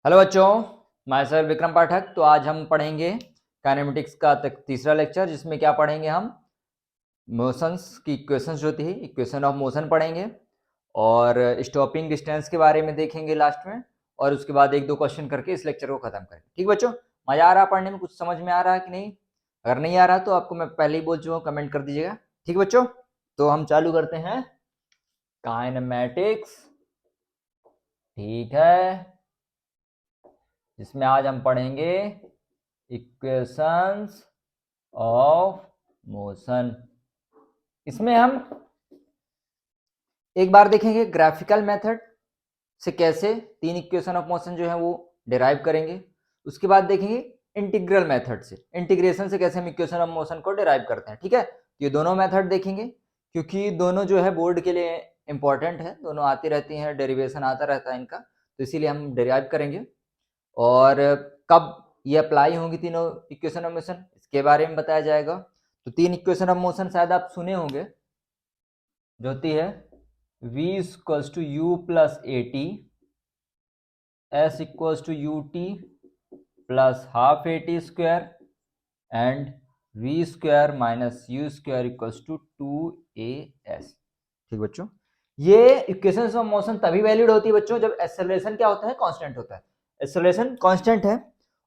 Hello बच्चों, मैं sir Vikram पाठक। तो आज हम पढ़ेंगे काइनेमेटिक्स का तीसरा लेक्चर, जिसमें क्या पढ़ेंगे हम मोशंस की इक्वेशंस जो थी, इक्वेशन ऑफ मोशन पढ़ेंगे और स्टॉपिंग डिस्टेंस के बारे में देखेंगे लास्ट में, और उसके बाद एक दो क्वेश्चन करके इस लेक्चर को खत्म करेंगे। ठीक बच्चों, मजा आ रहा है पढ़ने में? कुछ समझ में आ रहा है कि नहीं? अगर नहीं आ रहा तो आपको मैं पहले ही बोल चुका हूँ, कमेंट कर दीजिएगा। ठीक बच्चों, तो हम चालू करते हैं काइनेमेटिक्स। ठीक है, जिसमें आज हम पढ़ेंगे इक्वेशंस ऑफ मोशन। इसमें हम एक बार देखेंगे ग्राफिकल मेथड से कैसे तीन इक्वेशन ऑफ मोशन जो है वो डिराइव करेंगे। उसके बाद देखेंगे इंटीग्रल मेथड से, इंटीग्रेशन से कैसे हम इक्वेशन ऑफ मोशन को डिराइव करते हैं। ठीक है, ये दोनों मेथड देखेंगे क्योंकि दोनों जो है बोर्ड के लिए इंपॉर्टेंट है, दोनों आती रहती हैं, डेरिवेशन आता रहता है इनका, तो इसीलिए हम डिराइव करेंगे। और कब ये अप्लाई होंगी तीनों इक्वेशन ऑफ मोशन, इसके बारे में बताया जाएगा। तो तीन इक्वेशन ऑफ मोशन शायद आप सुने होंगे, जो होती है v equals to u plus a t, s equals to u t plus half a t square and v square minus u square equals to 2as। ठीक बच्चों, ये इक्वेशंस ऑफ मोशन तभी वैलिड होती है बच्चों जब एक्सेलरेशन क्या होता है, कांस्टेंट होता है। एक्सेलरेशन कांस्टेंट है,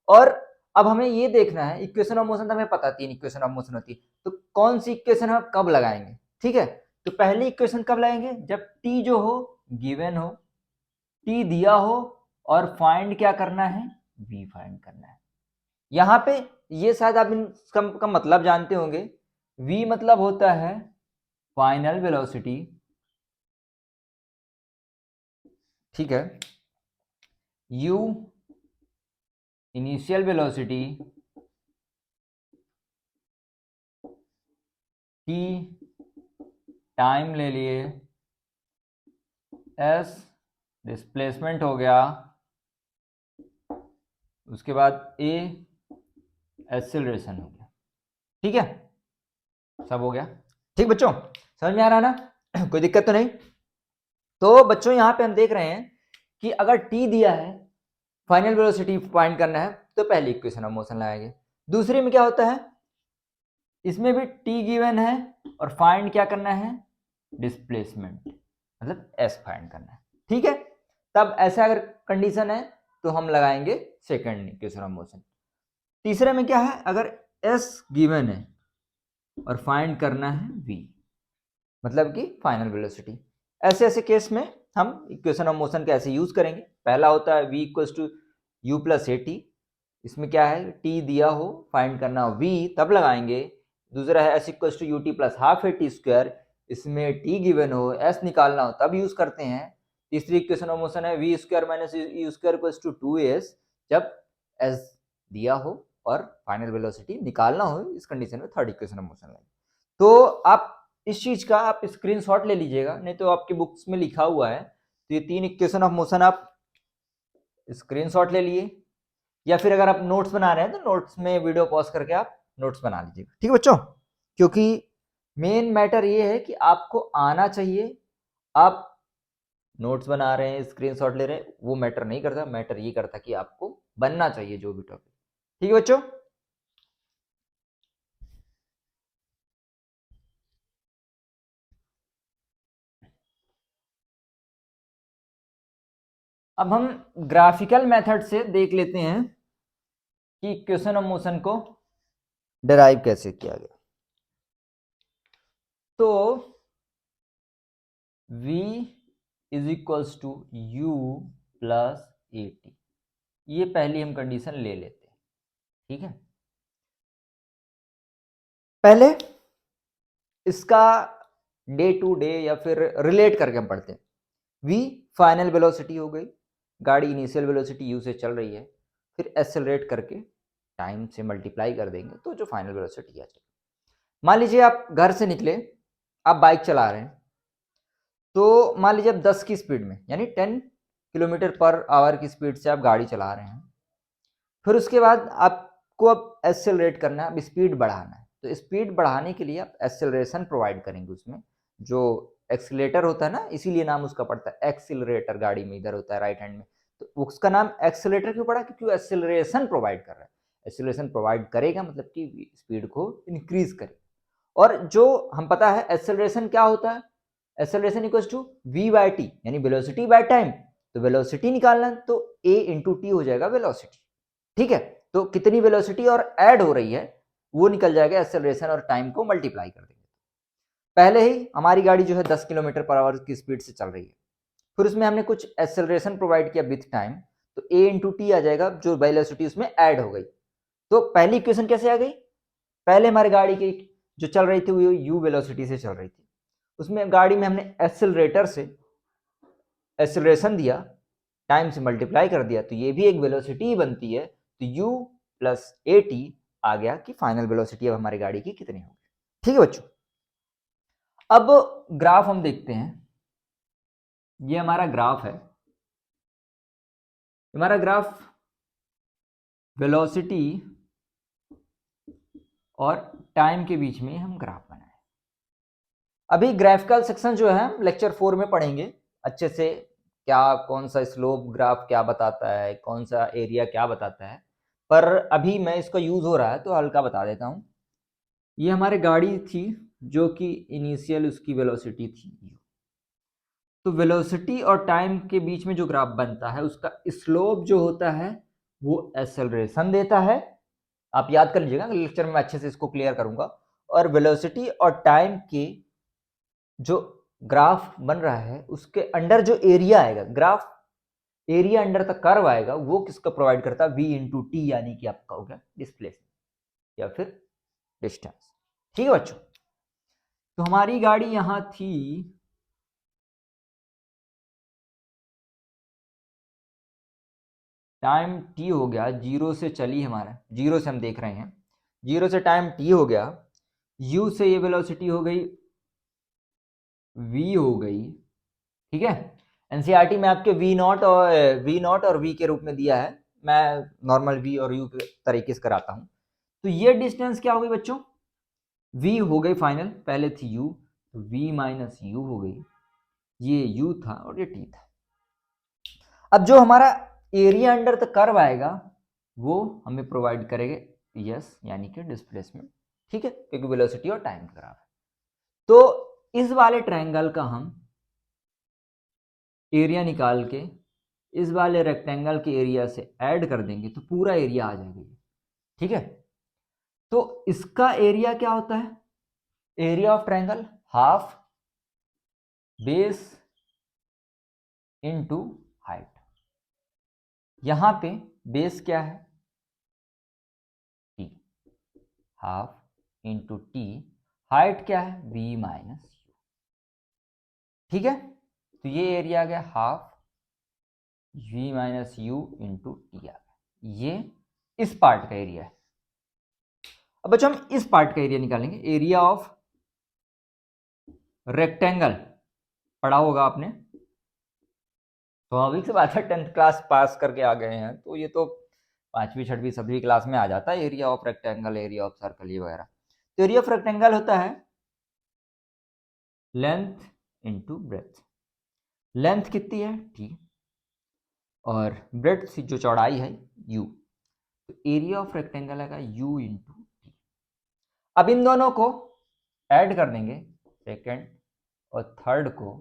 और अब हमें ये देखना है, इक्वेशन ऑफ मोशन तो हमें पता है तीन इक्वेशन ऑफ मोशन होती है, तो कौन सी इक्वेशन हम कब लगाएंगे। ठीक है, तो पहली इक्वेशन कब लगाएंगे, जब टी जो हो गिवन हो, टी दिया हो, और फाइंड क्या करना है, वी फाइंड करना है। यहां पे ये शायद आप इसका मतलब जानते होंगे, v मतलब होता है फाइनल वेलोसिटी। ठीक है, u initial velocity, t time ले लिए, s डिस्प्लेसमेंट हो गया, उसके बाद a एक्सेलरेशन हो गया। ठीक है, सब हो गया। ठीक बच्चों, समझ में आ रहा है ना? कोई दिक्कत तो नहीं? तो बच्चों यहां पे हम देख रहे हैं कि अगर t दिया है, फाइनल वेलोसिटी फाइंड करना है, तो पहली इक्वेशन ऑफ मोशन लगाएंगे। दूसरे में क्या होता है, इसमें भी t गिवन है और फाइंड क्या करना है, डिस्प्लेसमेंट, मतलब s फाइंड करना है। ठीक है, तब ऐसा अगर कंडीशन है तो हम लगाएंगे सेकंड इक्वेशन ऑफ मोशन। तीसरे में क्या है, अगर s गिवन है और फाइंड करना है v, मतलब कि फाइनल वेलोसिटी। ऐसे ऐसे केस में हम इक्वेशन ऑफ मोशन कैसे यूज करेंगे। पहला होता है v equals to u plus a t, इसमें क्या है, t दिया हो, फाइंड करना हो v, तब लगाएंगे। दूसरा है s equals to u t plus half a t square, इसमें t गिवन हो, s निकालना हो, तब यूज करते हैं। तीसरी इक्वेशन ऑफ मोशन है v square minus u square equals to 2s, जब s दिया हो और फाइनल वेलोसिटी निकालना हो। इस कंडीशन में थर्ड इक्वेशन ऑफ मोशन लगेगी। तो आप इस चीज का आप स्क्रीनशॉट ले लीजिएगा, नहीं तो आपकी बुक्स में लिखा हुआ है। तो ये तीन इक्वेशन ऑफ मोशन आप स्क्रीनशॉट ले लिए, या फिर अगर आप नोट्स बना रहे हैं तो नोट्स में वीडियो पॉज करके आप नोट्स बना लीजिएगा। ठीक है बच्चों, क्योंकि मेन मैटर ये है कि आपको आना चाहिए। आप नोट्स बना रहे हैं, स्क्रीनशॉट ले रहे हैं, वो मैटर नहीं करता, मैटर ये करता कि आपको बनना चाहिए जो भी टॉपिक। ठीक है बच्चों, अब हम ग्राफिकल मेथड से देख लेते हैं कि इक्वेशन ऑफ मोशन को डिराइव कैसे किया गया। तो v is equals to u plus a t, ये पहली हम कंडीशन ले लेते हैं। ठीक है, पहले इसका डे टू डे या फिर रिलेट करके हम पढ़ते हैं। v फाइनल वेलोसिटी हो गई, गाड़ी इनिशियल वेलोसिटी u से चल रही है, फिर एक्सेलरेट करके टाइम से मल्टीप्लाई कर देंगे तो जो फाइनल वेलोसिटी आ जाएगी। मान लीजिए आप घर से निकले, आप बाइक चला रहे हैं, तो मान लीजिए आप 10 की स्पीड में, यानी 10 किलोमीटर पर आवर की स्पीड से आप गाड़ी चला रहे हैं। फिर उसके बाद आपको अब एक्सेलरेट करना है, अब स्पीड बढ़ाना है। तो स्पीड बढ़ाने के लिए आप एक्सेलरेशन प्रोवाइड करेंगे उसमें, जो एक्सीलेटर होता है ना, इसीलिए नाम उसका पड़ता है एक्सीलरेटर, गाड़ी में इधर होता है राइट हैंड में। तो उसका नाम एक्सेलरेटर क्यों पड़ा, क्योंकि वो एक्सेलरेशन प्रोवाइड कर रहा है। एक्सेलरेशन प्रोवाइड करेगा मतलब कि स्पीड को इंक्रीज करे। और जो हम पता है एक्सेलरेशन क्या होता है, acceleration equals to v by t, यानी वेलोसिटी बाय टाइम। तो वेलोसिटी निकालना तो a इंटू टी हो जाएगा वेलोसिटी, ठीक है। तो कितनी वेलोसिटी और ऐड हो रही है वो निकल जाएगा एक्सेलरेशन और टाइम को मल्टीप्लाई कर देंगे। पहले ही हमारी गाड़ी जो है 10 किलोमीटर पर आवर की स्पीड से चल रही है, फिर उसमें हमने कुछ एक्सेलरेशन प्रोवाइड किया विथ टाइम, तो a इंटू टी आ जाएगा, जो वेलोसिटी उसमें ऐड हो गई। तो पहली इक्वेशन कैसे आ गई, पहले हमारी गाड़ी की जो चल रही थी वो u वेलोसिटी से चल रही थी, उसमें गाड़ी में हमने एक्सेलरेटर से एक्सेलरेशन दिया, टाइम से मल्टीप्लाई कर दिया, तो ये भी एक वेलोसिटी ही बनती है। तो u प्लस ए टी आ गया कि फाइनल वेलोसिटी अब हमारी गाड़ी की कितनी होगी। ठीक है बच्चों, अब ग्राफ हम देखते हैं। ये हमारा ग्राफ है, हमारा ग्राफ वेलोसिटी और टाइम के बीच में हम ग्राफ बनाए। अभी ग्राफिकल सेक्शन जो है लेक्चर 4 में पढ़ेंगे अच्छे से, क्या कौन सा स्लोप ग्राफ क्या बताता है, कौन सा एरिया क्या बताता है, पर अभी मैं इसका यूज हो रहा है तो हल्का बता देता हूँ। ये हमारी गाड़ी थी जो कि इनिशियल उसकी वेलोसिटी थी, तो वेलोसिटी और टाइम के बीच में जो ग्राफ बनता है उसका स्लोप जो होता है वो एक्सेलरेशन देता है। आप याद कर लीजिएगा, लेक्चर में अच्छे से इसको क्लियर करूंगा। और वेलोसिटी और टाइम के जो ग्राफ बन रहा है उसके अंडर जो एरिया आएगा, ग्राफ एरिया अंडर तक कर्व आएगा, वो किसका प्रोवाइड करता है, v इंटू टी, यानी कि आपका हो गया डिस्प्लेसमेंट या फिर डिस्टेंस। ठीक है बच्चों, तो हमारी गाड़ी यहां थी, टाइम t हो गया, जीरो से चली, हमारा जीरो से हम देख रहे हैं, जीरो से टाइम t हो गया, u से ये वेलोसिटी हो गई v हो गई, ठीक है। एनसीईआरटी में आपके v नॉट और v के रूप में दिया है, मैं नॉर्मल v और u के तरीके से कराता हूं। तो ये डिस्टेंस क्या हो गई बच्चों, v हो गई फाइनल, पहले थी u, तो v माइनस u हो गई, ये u था और ये t था। अब जो हमारा एरिया अंडर द कर्व आएगा वो हमें प्रोवाइड करेंगे यस, यानी कि डिस्प्लेसमेंट, ठीक है, क्योंकि वेलोसिटी और टाइम का ग्राफ है। तो इस वाले ट्रायंगल का हम एरिया निकाल के इस वाले रेक्टेंगल के एरिया से ऐड कर देंगे तो पूरा एरिया आ जाएगा, ठीक है। तो इसका एरिया क्या होता है, area of triangle half base into height. यहां पे बेस क्या है, T, half into T, height क्या है, v माइनस यू, ठीक है। तो ये एरिया आ गया half v minus u into t आ गया, ये इस पार्ट का एरिया है। अब बच्चों हम इस पार्ट का एरिया निकालेंगे, एरिया ऑफ रेक्टेंगल पढ़ा होगा आपने, स्वाभाविक से बात है, 10th क्लास पास करके आ गए हैं तो ये तो 5वीं 6वीं 7वीं क्लास में आ जाता है, area of rectangle, area of circle, ये वगैरह। तो एरिया ऑफ रेक्टेंगल होता है लेंथ इंटू ब्रेथ। लेंथ कितनी है t, और ब्रेथ जो चौड़ाई है u, तो एरिया ऑफ रेक्टेंगल आएगा u इंटू टी। अब इन दोनों को ऐड कर देंगे, सेकंड और थर्ड को,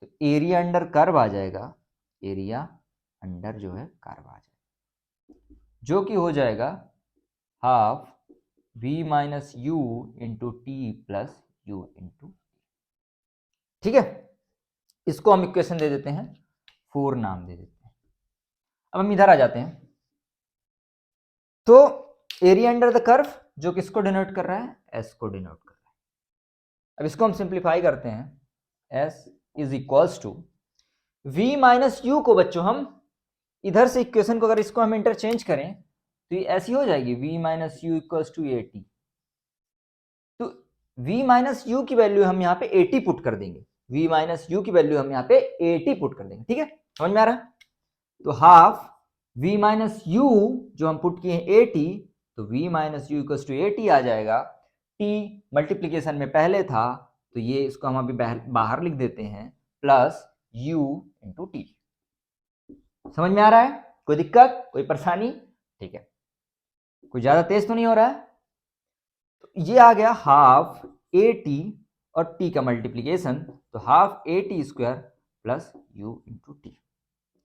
तो एरिया अंडर कर्व आ जाएगा, एरिया अंडर जो है कर्व आ जाएगा, जो कि हो जाएगा half v minus u into t plus u into, ठीक है। इसको हम इक्वेशन दे देते हैं 4, नाम दे देते हैं। अब हम इधर आ जाते हैं, तो एरिया अंडर द कर्व जो किसको डिनोट कर रहा है, s को डिनोट कर रहा है। अब इसको हम सिंप्लीफाई करते हैं, s is equals to v minus u को बच्चों हम इधर से इक्वेशन को अगर इसको हम इंटरचेंज करें तो ये ऐसी हो जाएगी, v minus u equals to a t. तो v माइनस यू की वैल्यू हम यहाँ पे 80 पुट कर देंगे, v माइनस यू की वैल्यू हम यहाँ पे 80 पुट कर देंगे, ठीक है, समझ में आ रहा है। तो हाफ v माइनस यू जो हम पुट किए हैं 80, तो v minus u equals to 80 आ जाएगा। t मल्टीप्लीकेशन में पहले था तो ये इसको हम अभी बाहर लिख देते हैं, प्लस u इंटू टी। समझ में आ रहा है? कोई दिक्कत, कोई परेशानी? ठीक है, कोई ज्यादा तेज तो नहीं हो रहा है? तो ये आ गया हाफ ए टी और टी का मल्टीप्लीकेशन, तो half a t square plus u into t.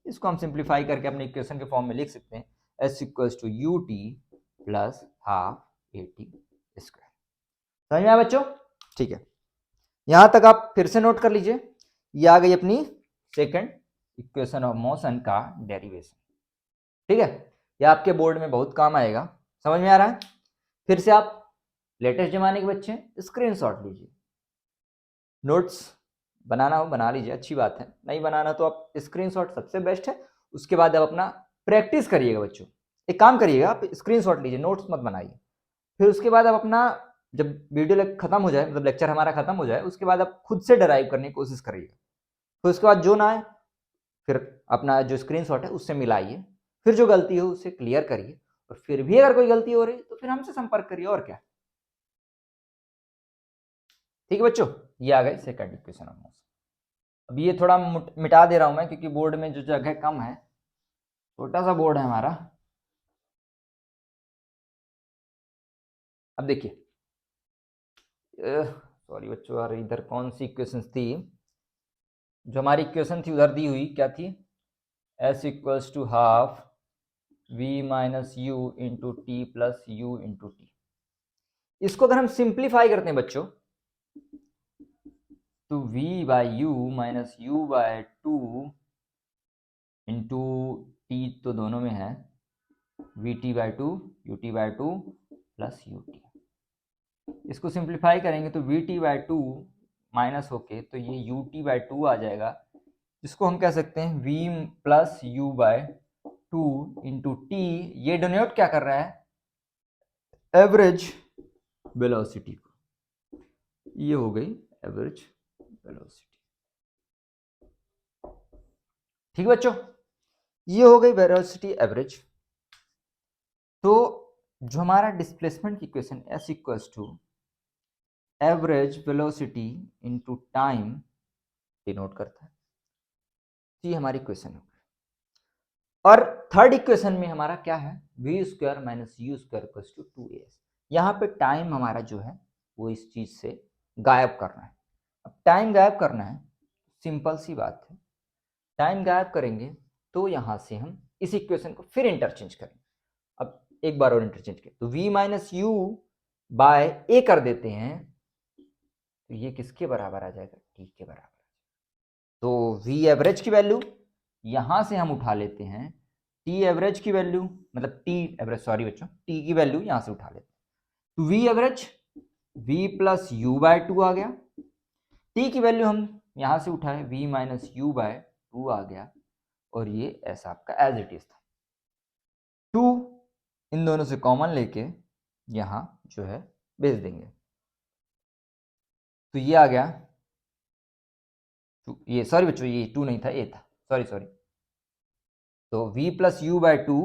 इसको हम सिंप्लीफाई करके अपने इक्वेशन के फॉर्म में लिख सकते हैं, s equals to u t plus half a t square. समझ में आया बच्चों? ठीक है, यहां तक आप फिर से नोट कर लीजिए, ये आ गई अपनी सेकंड इक्वेशन ऑफ मोशन का डेरिवेशन। ठीक है, ये आपके बोर्ड में बहुत काम आएगा। समझ में आ रहा है? फिर से आप लेटेस्ट जमाने के बच्चे स्क्रीनशॉट लीजिए, नोट्स बनाना हो बना लीजिए, अच्छी बात है, नहीं बनाना तो आप स्क्रीनशॉट सबसे बेस्ट है। उसके बाद आप अपना प्रैक्टिस करिएगा बच्चों। एक काम करिएगा, आप स्क्रीनशॉट लीजिए, नोट्स मत बनाइए। फिर उसके बाद आप अपना, जब वीडियो खत्म हो जाए, मतलब लेक्चर हमारा खत्म हो जाए, उसके बाद आप खुद से डराइव करने की कोशिश करिएगा। फिर उसके बाद जो ना आए, फिर अपना जो स्क्रीनशॉट है उससे मिलाइए, फिर जो गलती हो उससे क्लियर करिए, और फिर भी अगर कोई गलती हो रही तो फिर हमसे संपर्क करिए, और क्या। ठीक है बच्चों, ये आ गए सेकंड इक्वेशन ऑफ मोशन। अब ये थोड़ा मिटा दे रहा हूं मैं, क्योंकि बोर्ड में जो जगह कम है, छोटा सा बोर्ड है हमारा। अब देखिए, सॉरी बच्चों, यार इधर कौन सी इक्वेशन थी? जो हमारी इक्वेशन थी उधर दी हुई क्या थी? S equals to half v minus u into t plus u into t. इसको अगर हम सिंप्लीफाई करते हैं बच्चों, तो v by u minus u by two into t तो दोनों में है, v t by two u t by two plus u t. इसको सिंप्लीफाई करेंगे तो v t by two minus होके तो ये यू टी बाय टू आ जाएगा, जिसको हम कह सकते हैं v plus u by two into T. ये डिनोट क्या कर रहा है? एवरेज वेलोसिटी को। ये हो गई एवरेज वेलोसिटी। ठीक है बच्चों, ये हो गई वेलोसिटी एवरेज। तो जो हमारा डिस्प्लेसमेंट की equation s equals to average velocity into time denote करता है, ये हमारी इक्वेशन है। और थर्ड इक्वेशन में हमारा क्या है? V square minus u square equals to 2as। यहाँ पे टाइम हमारा जो है वो इस चीज से गायब करना है। अब टाइम गायब करना है, सिंपल सी बात है, टाइम गायब करेंगे तो यहाँ से हम इस इक्वेशन को फिर इंटरचेंज करेंगे। अब एक बार और इंटरचेंज करें तो v माइनस यू बाय ए कर देते हैं, तो ये किसके बराबर आ जाएगा? t के बराबर। तो v एवरेज की वैल्यू यहां से हम उठा लेते हैं, t एवरेज की वैल्यू, मतलब t एवरेज, सॉरी बच्चों, t की वैल्यू यहां से उठा लेते हैं, तो v average v plus u by two आ गया, t की वैल्यू हम यहां से उठाए v minus u by two आ गया, और ये ऐसा आपका एज इट इज था। 2 इन दोनों से कॉमन लेके यहां जो है भेज देंगे, तो ये आ गया ये, सॉरी बच्चों, ये 2 नहीं था, ए था, सॉरी सॉरी। तो v plus u by two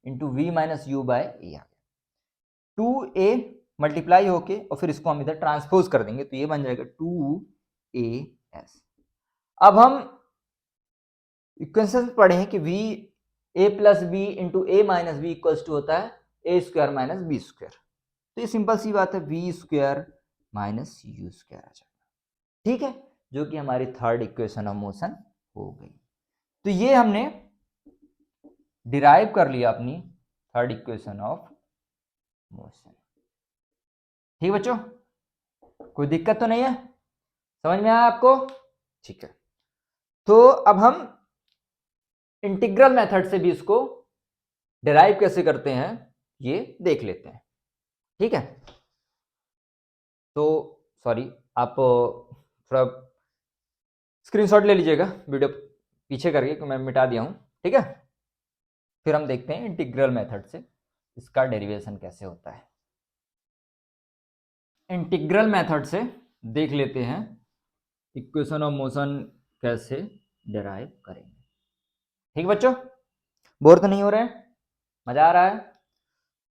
into v minus u by a आ गया, 2a मल्टीप्लाई होके और फिर इसको हम इधर ट्रांसपोज कर देंगे, तो ये बन जाएगा 2as। अब हम इक्वेशन पढ़े हैं कि v a plus b into a minus b equals to होता है a square minus b square. तो ये सिंपल सी बात है, v square minus u square आ जाएगा। ठीक है, जो कि हमारी थर्ड इक्वेशन ऑफ मोशन हो गई। तो ये हमने डिराइव कर लिया अपनी थर्ड इक्वेशन ऑफ मोशन। ठीक बच्चों, कोई दिक्कत तो नहीं है? समझ में आया आपको? ठीक है, तो अब हम इंटीग्रल मेथड से भी इसको डिराइव कैसे करते हैं ये देख लेते हैं। ठीक है, तो सॉरी, आप थोड़ा स्क्रीनशॉट ले लीजिएगा वीडियो पीछे करके, कि मैं मिटा दिया हूं। ठीक है, फिर हम देखते हैं इंटीग्रल मेथड से इसका डेरिवेशन कैसे होता है। इंटीग्रल मेथड से देख लेते हैं इक्वेशन ऑफ मोशन कैसे डिराइव करेंगे। ठीक बच्चों, बोर तो नहीं हो रहे हैं? मजा आ रहा है?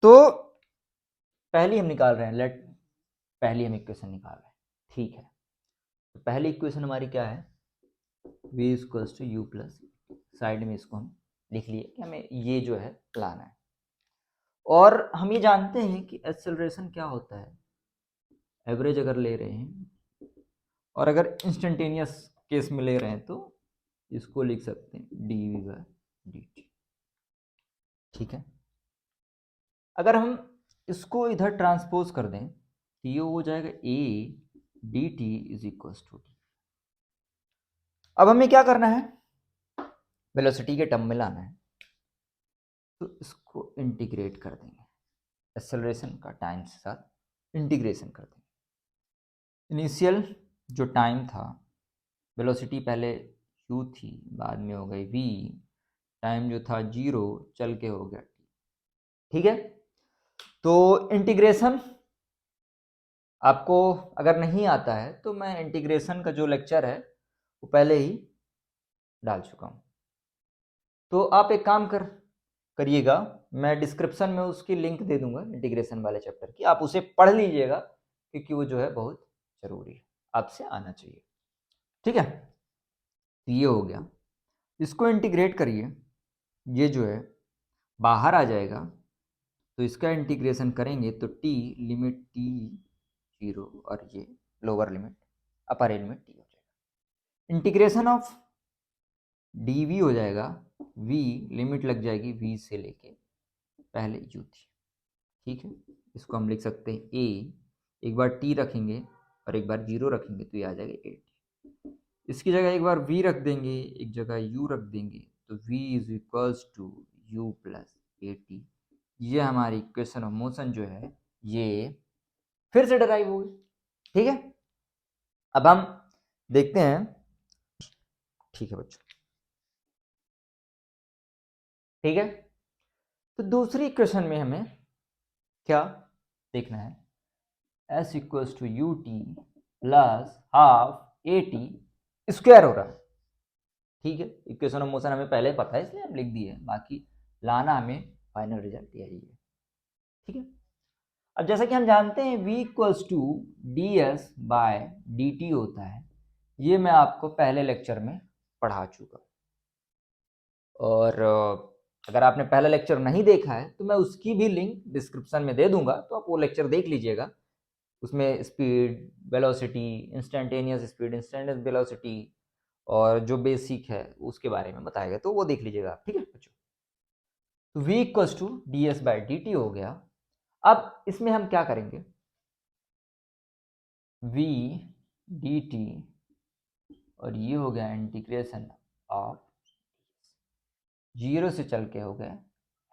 तो पहली हम निकाल रहे हैं, पहली हम इक्वेशन निकाल रहे हैं। ठीक है, तो पहली इक्वेशन हमारी क्या है? v equals to u plus, side में इसको हम लिख लिए कि हमें ये जो है लाना है। और हम ये जानते हैं कि एक्सेलरेशन क्या होता है, एवरेज अगर ले रहे हैं और अगर इंस्टेंटेनियस केस में ले रहे हैं तो इसको लिख सकते हैं dv/dt। ठीक है, अगर हम इसको इधर ट्रांसपोज कर दें तो ये हो जाएगा a dt is equal to d. अब हमें क्या करना है, वेलोसिटी के टर्म में लाना है, तो इसको इंटीग्रेट कर देंगे, एक्सेलरेशन का टाइम के साथ इंटीग्रेशन कर देंगे। इनिशियल जो टाइम था, वेलोसिटी पहले u थी, बाद में हो गई v, टाइम जो था 0 चल के हो गया t। ठीक है, तो इंटीग्रेशन आपको अगर नहीं आता है तो मैं इंटीग्रेशन का जो लेक्चर है वो पहले ही डाल चुका हूँ, तो आप एक काम करिएगा, मैं डिस्क्रिप्शन में उसकी लिंक दे दूंगा इंटीग्रेशन वाले चैप्टर की, आप उसे पढ़ लीजिएगा क्योंकि वो जो है बहुत ज़रूरी है, आपसे आना चाहिए। ठीक है, तो ये हो गया, इसको इंटीग्रेट करिए, ये जो है बाहर आ जाएगा, तो इसका इंटीग्रेशन करेंगे तो t लिमिट t 0 और ये lower limit upper limit t हो जाएगा। इंटीग्रेशन ऑफ dv हो जाएगा, v लिमिट लग जाएगी v से लेके पहले u थी। ठीक है, इसको हम लिख सकते हैं a, एक बार t रखेंगे और एक बार 0 रखेंगे तो ये आ जाएगा 8। इसकी जगह एक बार v रख देंगे, एक जगह u रख देंगे, तो v is equals to u plus 8t। ये हमारी इक्वेशन ऑफ मोशन जो है ये फिर से डराइव हो गई। ठीक है, अब हम देखते हैं। ठीक है बच्चों, ठीक है, तो दूसरी इक्वेशन में हमें क्या देखना है, s equals to u t plus half a t square हो रहा है। ठीक है, इक्वेशन ऑफ मोशन हमें पहले पता है इसलिए हम लिख दिए, बाकी लाना हमें फाइनल रिजल्ट यही है। ठीक है, अब जैसा कि हम जानते हैं v equals to d s by d t होता है, ये मैं आपको पहले लेक्चर में पढ़ा चुका, और अगर आपने पहला लेक्चर नहीं देखा है तो मैं उसकी भी लिंक डिस्क्रिप्शन में दे दूंगा, तो आप वो लेक्चर देख लीजिएगा। उसमें speed, velocity, instantaneous speed, instantaneous velocity और जो बेसिक है उसके बारे में बताएगा, तो वो देख लीजिएगा। ठीक है बच्चों, तो v equals to d s by d t हो गया। अब इसमें हम क्या करेंगे, v डी टी और ये हो गया इंटीग्रेशन ऑफ 0 से चल के हो गया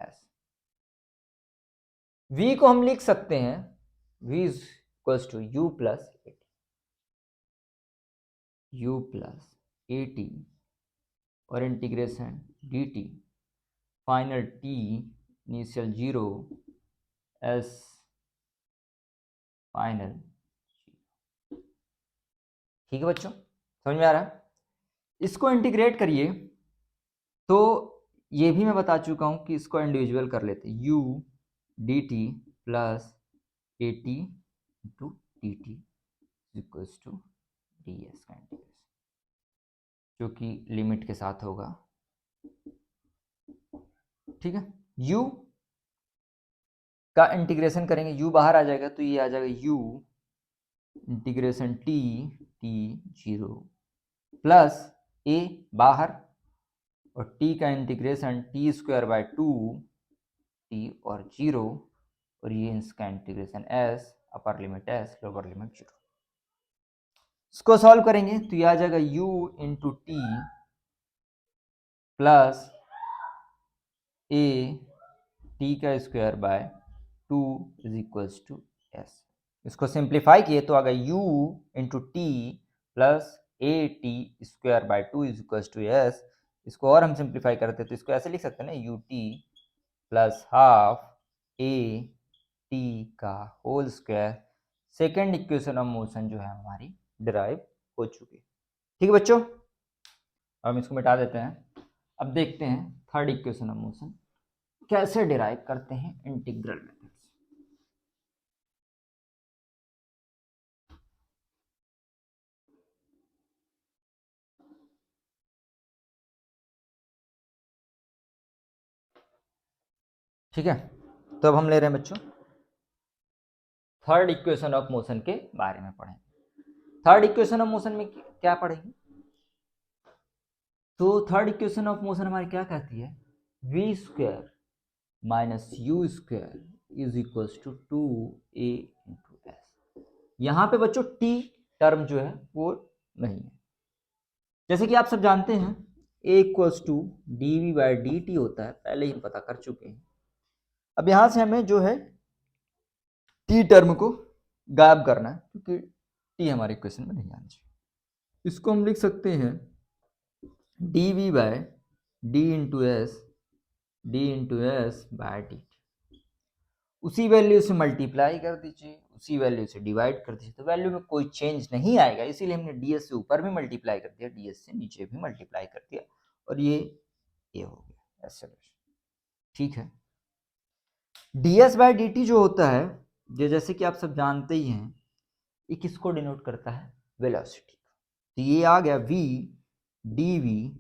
s। v को हम लिख सकते हैं v is equals to u plus a t और integration d t, final t initial 0 s final. ठीक है बच्चों, समझ में आ रहा है? इसको इंटीग्रेट करिए, तो ये भी मैं बता चुका हूं कि इसको इंडिविजुअल कर लेते, u d t plus a t into d t equals to d s का इंटीग्रेशन, जो कि लिमिट के साथ होगा। ठीक है, u का इंटीग्रेशन करेंगे, u बाहर आ जाएगा तो ये आ जाएगा u integration t 0 plus a बाहर और t का integration t square by 2 t और 0 और ये इसका integration s, upper limit s lower limit 0। इसको सॉल्व करेंगे तो ये आ जाएगा u into t plus a t का square by 2 is equals to s। इसको सिंप्लीफाई किए तो आ गया u into t plus a t square by 2 is equals to s। इसको और हम सिंप्लीफाई करते तो इसको ऐसे लिख सकते हैं ना, u t plus half a t का whole square. Second equation of motion जो है हमारी डिराइव हो चुकी है। ठीक है बच्चों, अब हम इसको मिटा देते हैं। अब देखते हैं थर्ड इक्वेशन ऑफ मोशन कैसे डिराइव करते हैं इंटीग्रल में। ठीक है, तो अब हम ले रहे हैं बच्चों थर्ड इक्वेशन ऑफ मोशन के बारे में पढ़ें। थर्ड इक्वेशन ऑफ मोशन में क्या पढ़ेंगे? तो थर्ड इक्वेशन ऑफ मोशन हमारी क्या कहती है? v square minus u square is equals to 2a into s. यहाँ पे बच्चों t टर्म जो है वो नहीं है। जैसे कि आप सब जानते हैं a equals to d v by d t होता है, पहले ही हम पता कर चुके हैं। अब यहाँ से हमें जो है t टर्म को गायब करना है, क्योंकि t हमारे इक्वेशन में नहीं आना चाहिए। इसको हम लिख सकते हैं d v by d into s by d. उसी वैल्यू से मल्टीप्लाई कर दीजिए, उसी वैल्यू से डिवाइड कर दीजिए, तो वैल्यू में कोई चेंज नहीं आएगा। इसीलिए हमने ds से ऊपर भी मल्टीप्लाई कर दिया, ds से नीचे भी मल्टीप्लाई कर दिया, और ये हो गया एक्सेलरेशन। ठीक है, ds बाय dt जो होता है, जैसे कि आप सब जानते ही हैं, ये किसको डिनोट करता है? वेलोसिटी। तो ये आ गया v dv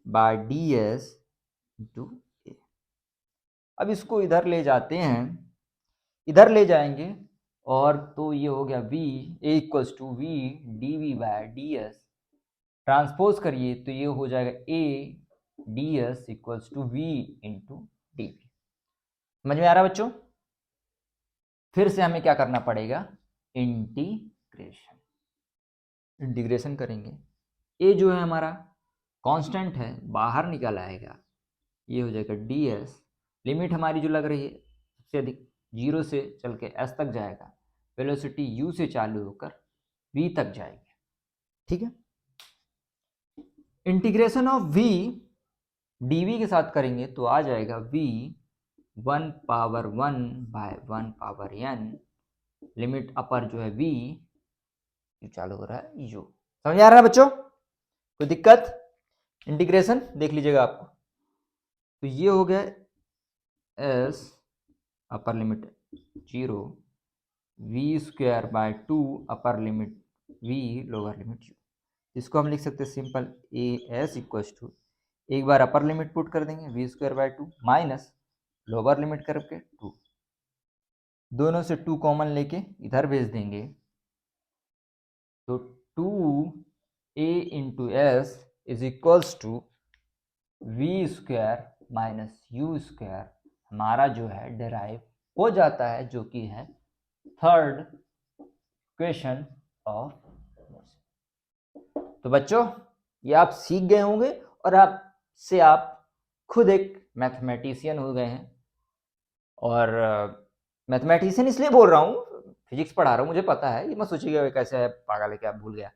by ds into a। अब इसको इधर ले जाते हैं, इधर ले जाएंगे, और तो ये हो गया v a equals to v dv by ds। Transpose करिए तो ये हो जाएगा a ds equals to v into dv। समझ में आ रहा है बच्चों? फिर से हमें क्या करना पड़ेगा? इंटीग्रेशन करेंगे। a जो है हमारा कांस्टेंट है, बाहर निकल आएगा, ये हो जाएगा ds। लिमिट हमारी जो लग रही है सबसे अधिक 0 से चल के s तक जाएगा, वेलोसिटी u से चालू होकर v तक जाएगी। ठीक है, इंटीग्रेशन ऑफ v dv के साथ करेंगे तो आ जाएगा v 1 power 1 by 1 power n। Limit upper जो है v जो चालू हो रहा है u। समझ आ रहा है बच्चों? कोई दिक्कत? इंटीग्रेशन देख लीजिएगा आपको। तो ये हो गया s upper limit 0 v square by 2 upper limit v lower limit u। इसको हम लिख सकते हैं simple a s equals to, एक बार अपर लिमिट पुट कर देंगे v square by 2 minus lower limit करके 2, दोनों से 2 कॉमन लेके इधर भेज देंगे, तो 2a into s is equals to v square minus u square हमारा जो है डेराइव हो जाता है, जो कि है थर्ड इक्वेशन ऑफ मोशन। तो बच्चों ये आप सीख गए होंगे, और आप खुद एक मैथमेटिशियन हो गए हैं। और मैथमेटिशियन इसलिए बोल रहा हूँ, फिजिक्स पढ़ा रहा हूँ, मुझे पता है, ये मत सोचिएगा कैसे है पागल है क्या भूल गया।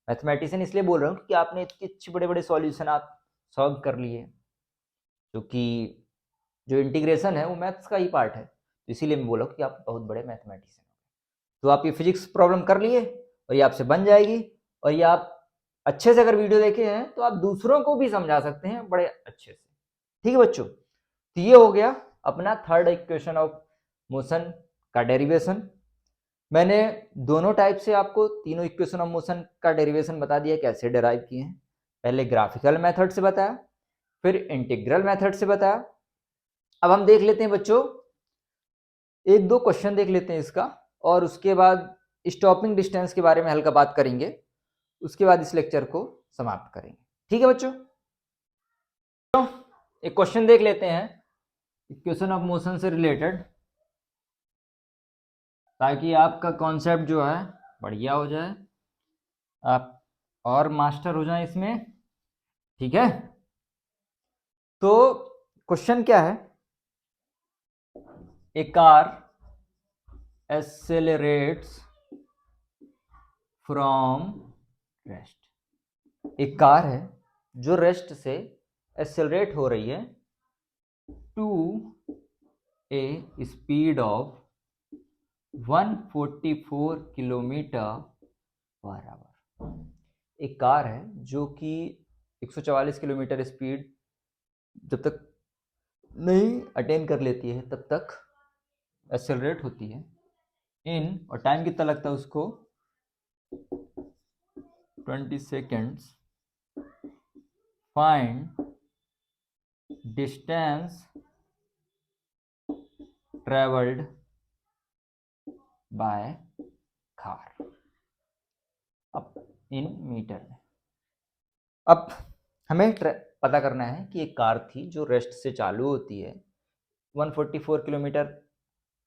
मैथमेटिशियन इसलिए बोल रहा हूँ कि आपने इतने अच्छे बड़े बड़े सॉल्यूशन आप सॉल्व कर लिए, क्योंकि जो इंटीग्रेशन है वो मैथ्स का ही पार्ट है। तो इसीलिए मैं बोला कि आप बहुत बड़े मैथमेटिशियन हो। तो आप ये फिजिक्स प्रॉब्लम कर लिए, और ये आपसे बन जाएगी, और ये आप अच्छे से अगर वीडियो देखे हैं तो आप दूसरों को भी समझा सकते हैं बड़े अच्छे से। ठीक है बच्चों, तो ये हो गया अपना थर्ड इक्वेशन ऑफ मोशन का डेरिवेशन। मैंने दोनों टाइप से आपको तीनों इक्वेशन ऑफ मोशन का डेरिवेशन बता दिया, कैसे डेराइव किए हैं। पहले ग्राफिकल मेथड से बताया, फिर इंटीग्रल मेथड से बताया। अब हम देख लेते हैं बच्चों, एक दो क्वेश्चन देख लेते हैं इसका, और उसके बाद स्टॉपिंग डिस्टेंस के बारे में हल्का बात करेंगे, उसके बाद इस लेक्चर को समाप्त करेंगे। ठीक है बच्चों, एक क्वेश्चन देख लेते हैं इक्वेशन ऑफ मोशन से रिलेटेड, ताकि आपका कॉन्सेप्ट जो है बढ़िया हो जाए, आप और मास्टर हो जाए इसमें। ठीक है, तो क्वेश्चन क्या है? A car accelerates from rest. एक कार है जो रेस्ट से एक्सेलरेट हो रही है to a speed of 144 kilometre per hour. एक कार है जो कि 144 किलोमीटर स्पीड जब तक नहीं अटेन कर लेती है तब तक एक्सेलरेट होती है इन, और टाइम कितना लगता है उसको? 20 seconds. Find distance travelled by car अब इन मीटर में। अब हमें पता करना है कि एक कार थी जो रेस्ट से चालू होती है, 144 किलोमीटर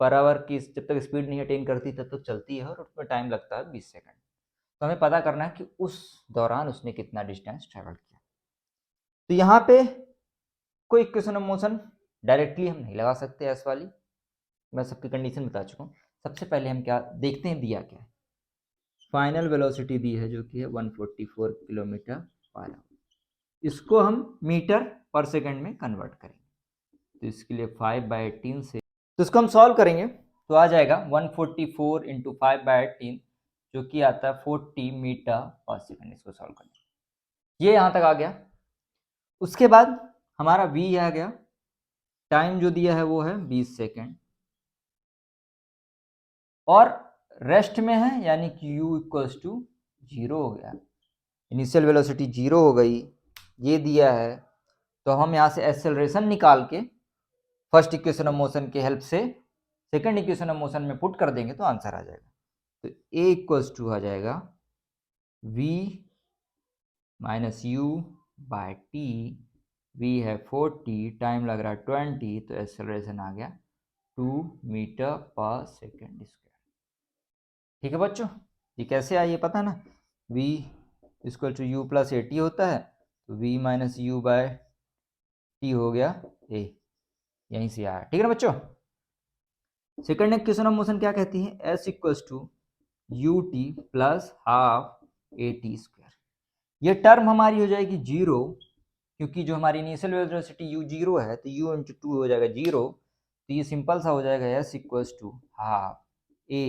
पर आवर की जब तक स्पीड नहीं अटेन करती तब तक चलती है और उसमें टाइम लगता है 20 सेकंड। तो हमें पता करना है कि उस दौरान उसने कितना डिस्टेंस ट्रेवल किया। तो यहाँ पे कोई इक्वेशन ऑफ मोशन डायरेक्टली हम नहीं लगा सकते एस वाली, मैं सबकी कंडीशन बता चुका हूँ। सबसे पहले हम क्या देखते हैं, दिया क्या है, फाइनल वेलोसिटी दी है जो कि है 144 किलोमीटर पर आवर। इसको हम मीटर पर सेकंड में कन्वर्ट करेंगे। तो इसके लिए 5/18 से, तो इसको हम सॉल्व करेंगे तो आ जाएगा 144 इंटू 5/18 जो कि आता है 40 मीटर पर सेकंड। इसको सॉल्व करेंगे, ये यहाँ तक आ गया। उसके बाद हमारा v आ गया, टाइम जो दिया है वो है 20 सेकंड और रेस्ट में है यानी कि u इक्वल्स टू 0 हो गया, इनिशियल वेलोसिटी 0 हो गई, ये दिया है। तो हम यहाँ से एक्सेलरेशन निकाल के फर्स्ट इक्वेशन ऑफ मोशन के हेल्प से सेकंड इक्वेशन ऑफ मोशन में पुट कर देंगे तो आंसर आ जाएगा। तो a इक्वल्स टू आ जाएगा v minus u by t, v है 40, टाइम लग रहा है 20, तो एक्सेलरेशन आ गया 2 मीटर पर सेकेंड स्क्वायर। ठीक है बच्चों, ये कैसे आया ये पता है ना, v equal to u plus a t होता है, तो v minus u by t हो गया a, यहीं से आया। ठीक है ना बच्चों। सेकंड इक्वेशन ऑफ मोशन क्या कहती है, s equals to u t plus half a t square. ये टर्म हमारी हो जाएगी 0 क्योंकि जो हमारी इनिशियल वेलोसिटी u 0 है तो u इंटू 2 हो जाएगा 0, तो ये सिंपल सा हो जाएगा s equals to half a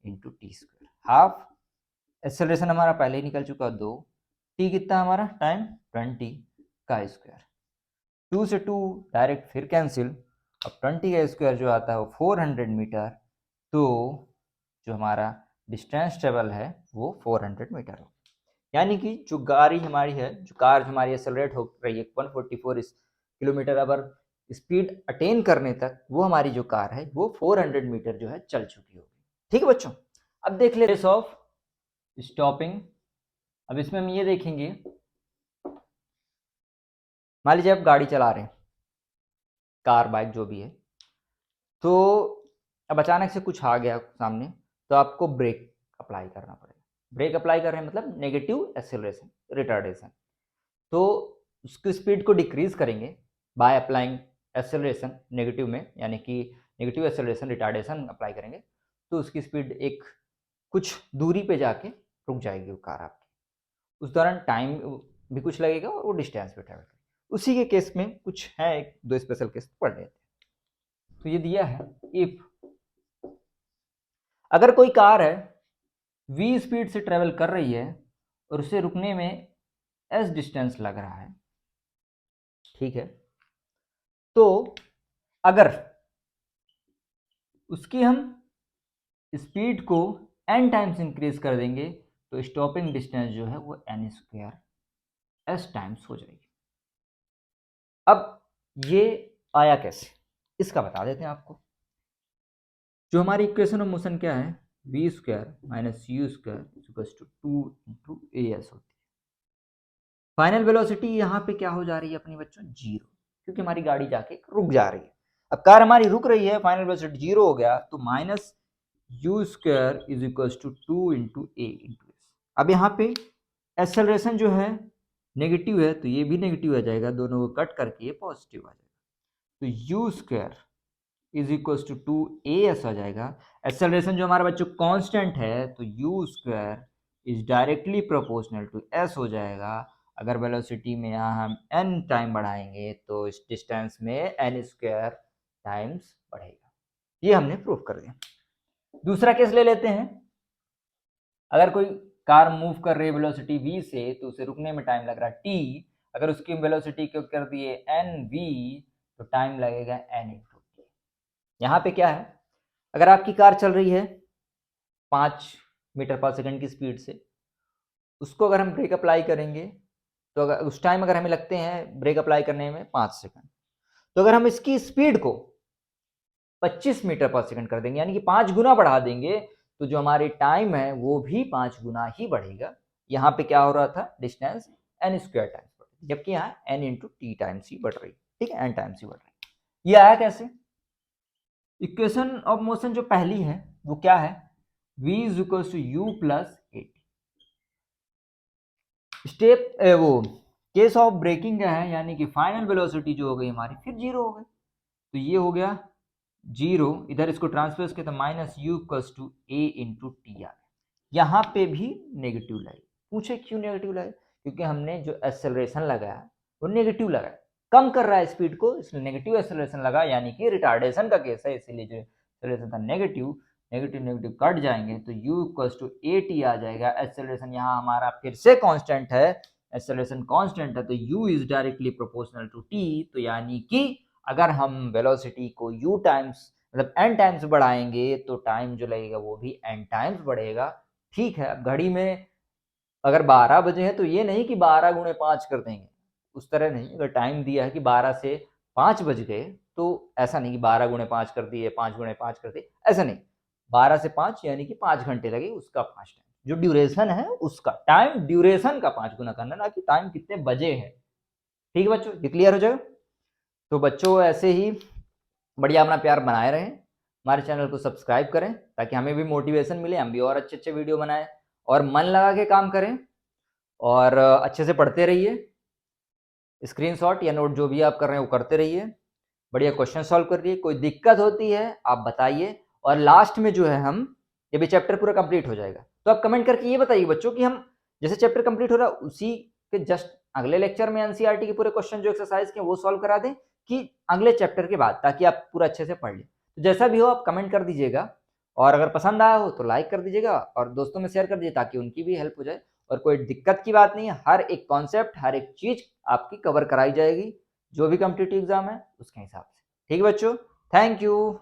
into t square. Half acceleration हमारा पहले ही निकल चुका 2, t कितना हमारा टाइम 20 का स्क्वायर, 2 से 2 डायरेक्ट फिर कैंसिल, अब 20 का स्क्वायर जो आता है वो 400 मीटर, तो जो हमारा डिस्टेंस ट्रेवल है वो 400 मीटर हो। यानी कि जो गाड़ी हमारी है, जो कार हमारी एक्सेलरेट हो रही है 144 किलोमीटर आवर स्पीड अटेन करने तक, वो हमारी जो कार है वो 400 मीटर जो है चल चुकी होगी। ठीक है बच्चों, अब देख ले रेस ऑफ स्टॉपिंग। अब इसमें हम ये देखेंगे, मान लीजिए आप गाड़ी चला रहे हैं, कार बाइक जो भी है, तो अब अचानक से कुछ आ गया सामने, तो आपको ब्रेक अप्लाई करना पड़ेगा। ब्रेक अप्लाई कर रहे हैं मतलब नेगेटिव एक्सेलरेशन रिटार्डेशन, तो उसकी स्पीड को डिक्रीज करेंगे बाय अप्लाइंग एक्सेलरेशन नेगेटिव में, यानी कि नेगेटिव एक्सेलरेशन रिटार्डेशन अप्लाई करेंगे, तो उसकी स्पीड एक कुछ दूरी पे जाके रुक जाएगी वो कार आपकी, उस दौरान टाइम भी कुछ लगेगा और वो डिस्टेंस भी ट्रेवल करेगी। उसी के केस में कुछ है, एक दो स्पेशल केस पढ़ लेते हैं। तो ये दिया है, इफ अगर कोई कार है v स्पीड से ट्रेवल कर रही है और उसे रुकने में s डिस्टेंस लग रहा है, ठीक है, तो अगर उसकी हम स्पीड को n टाइम्स इंक्रीज कर देंगे तो स्टॉपिंग डिस्टेंस जो है वो n स्क्वायर s टाइम्स हो जाएगी। अब ये आया कैसे, इसका बता देते हैं आपको। जो हमारी इक्वेशन ऑफ मोशन क्या है, v square minus u square equals to 2 into a s होती है। फाइनल वेलोसिटी यहाँ पे क्या हो जा रही है अपनी बच्चों, 0, क्योंकि हमारी गाड़ी जाके रुक जा रही है। अब कार हमारी रुक रही है, फाइनल वेलोसिटी 0 हो गया, तो minus u square is equals to 2 into a into s. अब यहाँ पे एक्सेलरेशन जो है नेगेटिव है, तो ये भी नेगेटिव आ जाएगा, दोनों को कट करके ये पॉजिटिव आ जाएगा, तो u square is equals to 2as आ जाएगा। एक्सेलरेशन जो हमारा बच्चों कांस्टेंट है, तो u square is directly proportional to s हो जाएगा। अगर वेलोसिटी में यहाँ हम n टाइम बढ़ाएंगे तो इस डिस्टेंस में n स्क्वायर टाइम्स बढ़ेगा। ये हमने प्रूफ कर दिया। दूसरा केस ले लेते हैं, अगर कोई कार मूव कर रही है वेलोसिटी v से, तो उसे रुकने में टाइम लग रहा है t, अगर उसकी वेलोसिटी को कर दिए nv तो टाइम लगेगा n इंटू t। यहाँ पे क्या है, अगर आपकी कार चल रही है 5 मीटर पर सेकंड की स्पीड से, उसको अगर हम ब्रेक अप्लाई करेंगे तो अगर उस टाइम अगर हमें लगते हैं ब्रेक अप्लाई करने में 5 सेकंड, तो अगर हम इसकी स्पीड को 25 मीटर पर सेकंड कर देंगे, यानी कि 5 गुना बढ़ा देंगे, तो जो हमारी टाइम है वो भी 5 गुना ही बढ़ेगा। यहाँ पे क्या हो रहा था, डिस्टेंस n स्क्वायर टाइम्स बढ़ रही, जबकि यहाँ n इंटू टी टाइम्स ही बढ़ रही, ठीक है, n टाइम्स ही बढ़ रही। ये आया कैसे? इक्वेशन ऑफ मोशन जो पहली है वो क्या है, v is equal to u plus a. Step वो केस ऑफ ब्रेकिंग क्या है, यानी कि फाइनल वेलोसिटी जो हो गई हमारी फिर जीरो हो गई, तो ये हो गया जीरो, इधर इसको ट्रांसफर किया तो minus u equals to a into t आ गया। यहाँ पे भी नेगेटिव लाए, पूछे क्यों नेगेटिव लाए, क्योंकि हमने जो एक्सेलरेशन लगाया वो नेगेटिव लगाया, कम कर रहा है स्पीड को, इसलिए नेगेटिव एक्सेलरेशन लगा, यानी कि रिटार्डेशन का केस है, इसीलिए जो एक्सेलरेशन था नेगेटिव, नेगेटिव नेगेटिव कट जाएंगे तो u equals to a t आ जाएगा। एक्सेलरेशन यहाँ हमारा फिर से कांस्टेंट है, एक्सेलरेशन कांस्टेंट है तो u is directly proportional to t, तो यानी कि अगर हम वेलोसिटी को u टाइम्स मतलब n टाइम्स बढ़ाएंगे तो टाइम जो लगेगा वो भी n टाइम्स बढ़ेगा। ठीक है, अब घड़ी में अगर 12 बजे हैं तो ये नहीं कि 12 गुणे 5 कर देंगे, उस तरह नहीं। अगर टाइम दिया है कि 12 से 5 बज गए तो ऐसा नहीं कि 12 गुणे 5 कर दिए, 5 गुणे 5 कर दिए, ऐसा नहीं। 12 से 5 यानी कि 5 घंटे लगे, उसका 5 टाइम, जो ड्यूरेशन है उसका टाइम ड्यूरेशन का 5 गुना करना, ना कि टाइम कितने बजे है। ठीक है बच्चों, ये क्लियर हो जाएगा। तो बच्चों ऐसे ही बढ़िया अपना प्यार बनाए रहें, हमारे चैनल को सब्सक्राइब करें ताकि हमें भी मोटिवेशन मिले, हम भी और अच्छे अच्छे वीडियो बनाएं, और मन लगा के काम करें और अच्छे से पढ़ते रहिए। स्क्रीनशॉट या नोट जो भी आप कर रहे हैं वो करते रहिए, बढ़िया क्वेश्चन सॉल्व करिए। कोई दिक्कत होती है आप बताइए, और लास्ट में जो है हम ये भी चैप्टर पूरा कंप्लीट हो जाएगा, तो आप कमेंट करके ये बताइए बच्चों कि हम जैसे चैप्टर कंप्लीट हो रहा है उसी के जस्ट अगले लेक्चर में एनसीईआरटी के पूरे क्वेश्चन जो एक्सरसाइज के वो सॉल्व करा दें, कि अगले चैप्टर के बाद, ताकि आप पूरा अच्छे से पढ़ लें। तो जैसा भी हो आप कमेंट कर दीजिएगा, और अगर पसंद आया हो तो लाइक कर दीजिएगा और दोस्तों में शेयर कर दीजिए ताकि उनकी भी हेल्प हो जाए। और कोई दिक्कत की बात नहीं है, हर एक कॉन्सेप्ट हर एक चीज आपकी कवर कराई जाएगी, जो भी कॉम्पिटिटिव एग्जाम है उसके हिसाब से। ठीक है बच्चों, थैंक यू।